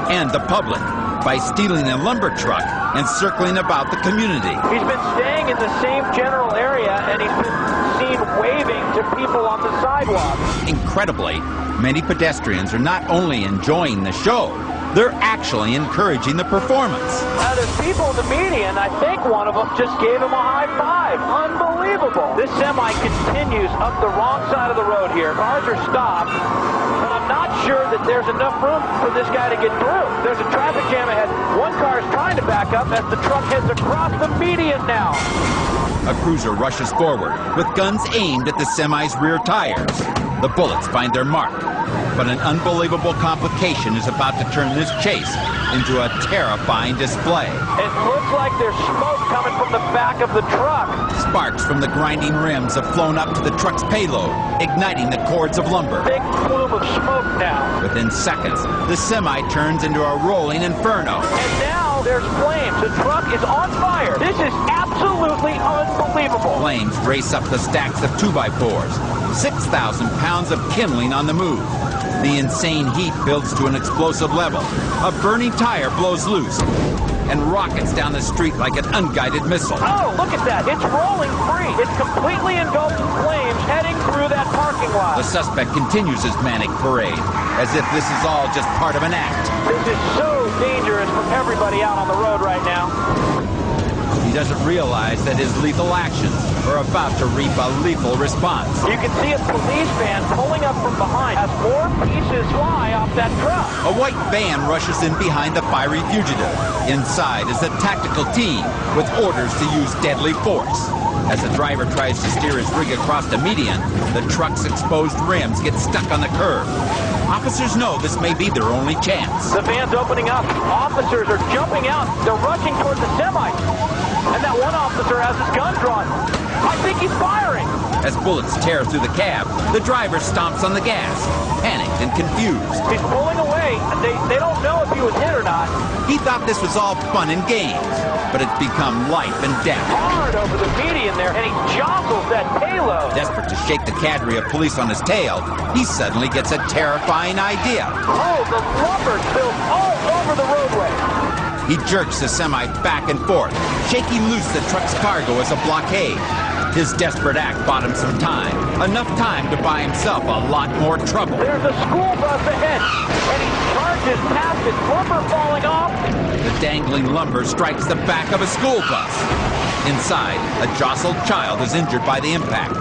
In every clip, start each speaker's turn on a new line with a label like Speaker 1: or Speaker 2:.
Speaker 1: And the public by stealing a lumber truck and circling about the community.
Speaker 2: He's been staying in the same general area, and he's been seen waving to people on the sidewalk.
Speaker 1: Incredibly, many pedestrians are not only enjoying the show, they're actually encouraging the performance.
Speaker 2: Now, there's people in the median. I think one of them just gave him a high five. Unbelievable. This semi continues up the wrong side of the road here. Cars are stopped, but I'm not sure that there's enough room for this guy to get through. There's a traffic jam ahead. One car is trying to back up as the truck heads across the median now.
Speaker 1: A cruiser rushes forward with guns aimed at the semi's rear tires. The bullets find their mark. But an unbelievable complication is about to turn this chase into a terrifying display.
Speaker 2: It looks like there's smoke coming from the back of the truck.
Speaker 1: Sparks from the grinding rims have flown up to the truck's payload, igniting the cords of lumber.
Speaker 2: Big plume of smoke now.
Speaker 1: Within seconds, the semi turns into a rolling inferno.
Speaker 2: And now there's flames. The truck is on fire. This is absolutely unbelievable.
Speaker 1: Flames race up the stacks of 2x4s. 6,000 pounds of kindling on the move. The insane heat builds to an explosive level. A burning tire blows loose and rockets down the street like an unguided missile.
Speaker 2: Oh, look at that. It's rolling free. It's completely engulfed in flames heading through that parking lot.
Speaker 1: The suspect continues his manic parade, as if this is all just part of an act.
Speaker 2: This is so dangerous for everybody out on the road right now.
Speaker 1: He doesn't realize that his lethal actions are about to reap a lethal response.
Speaker 2: You can see a police van pulling up from behind as more pieces fly off that truck.
Speaker 1: A white van rushes in behind the fiery fugitive. Inside is a tactical team with orders to use deadly force. As the driver tries to steer his rig across the median, the truck's exposed rims get stuck on the curb. Officers know this may be their only chance.
Speaker 2: The van's opening up. Officers are jumping out. They're rushing towards the semi. And that one officer has his gun drawn. I think he's firing.
Speaker 1: As bullets tear through the cab, the driver stomps on the gas, panicked and confused.
Speaker 2: He's pulling away. They don't know if he was hit or not.
Speaker 1: He thought this was all fun and games, but it's become life and death.
Speaker 2: Hard over the median there, and he jostles that payload.
Speaker 1: Desperate to shake the cadre of police on his tail, he suddenly gets a terrifying idea.
Speaker 2: Oh, the lumber spills all over the roadway.
Speaker 1: He jerks the semi back and forth, shaking loose the truck's cargo as a blockade. His desperate act bought him some time, enough time to buy himself a lot more trouble.
Speaker 2: There's a school bus ahead, and he charges past it, lumber falling off.
Speaker 1: The dangling lumber strikes the back of a school bus. Inside, a jostled child is injured by the impact.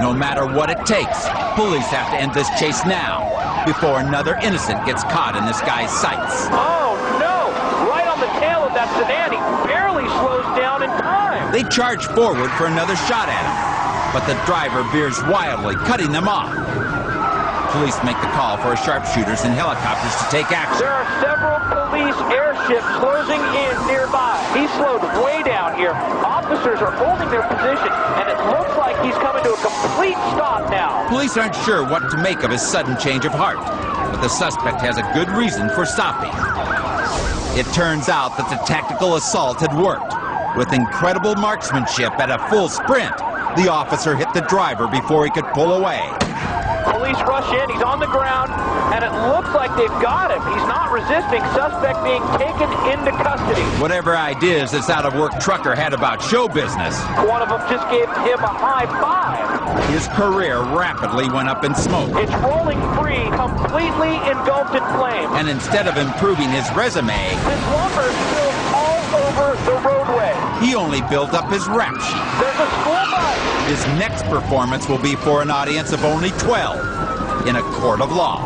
Speaker 1: No matter what it takes, police have to end this chase now, before another innocent gets caught in this guy's sights.
Speaker 2: Oh, no! Right on the tail of that sedan, he barely slows down in time.
Speaker 1: They charge forward for another shot at him, but the driver veers wildly, cutting them off. Police make the call for sharpshooters and helicopters to take action.
Speaker 2: There are several police airships closing in nearby. He's slowed way down here. Officers are holding their position, and it looks like he's coming to a complete stop now.
Speaker 1: Police aren't sure what to make of his sudden change of heart, but the suspect has a good reason for stopping. It turns out that the tactical assault had worked. With incredible marksmanship at a full sprint, the officer hit the driver before he could pull away.
Speaker 2: Police rush in, he's on the ground, and it looks like they've got him. He's not resisting, suspect being taken into custody.
Speaker 1: Whatever ideas this out-of-work trucker had about show business,
Speaker 2: One of them just gave him a high five.
Speaker 1: his career rapidly went up in smoke.
Speaker 2: It's rolling free, completely engulfed in flames.
Speaker 1: And instead of improving his resume,
Speaker 2: This lumber spills all over the roadway.
Speaker 1: he only built up his rap sheet.
Speaker 2: There's a school bus.
Speaker 1: His next performance will be for an audience of only 12 in a court of law.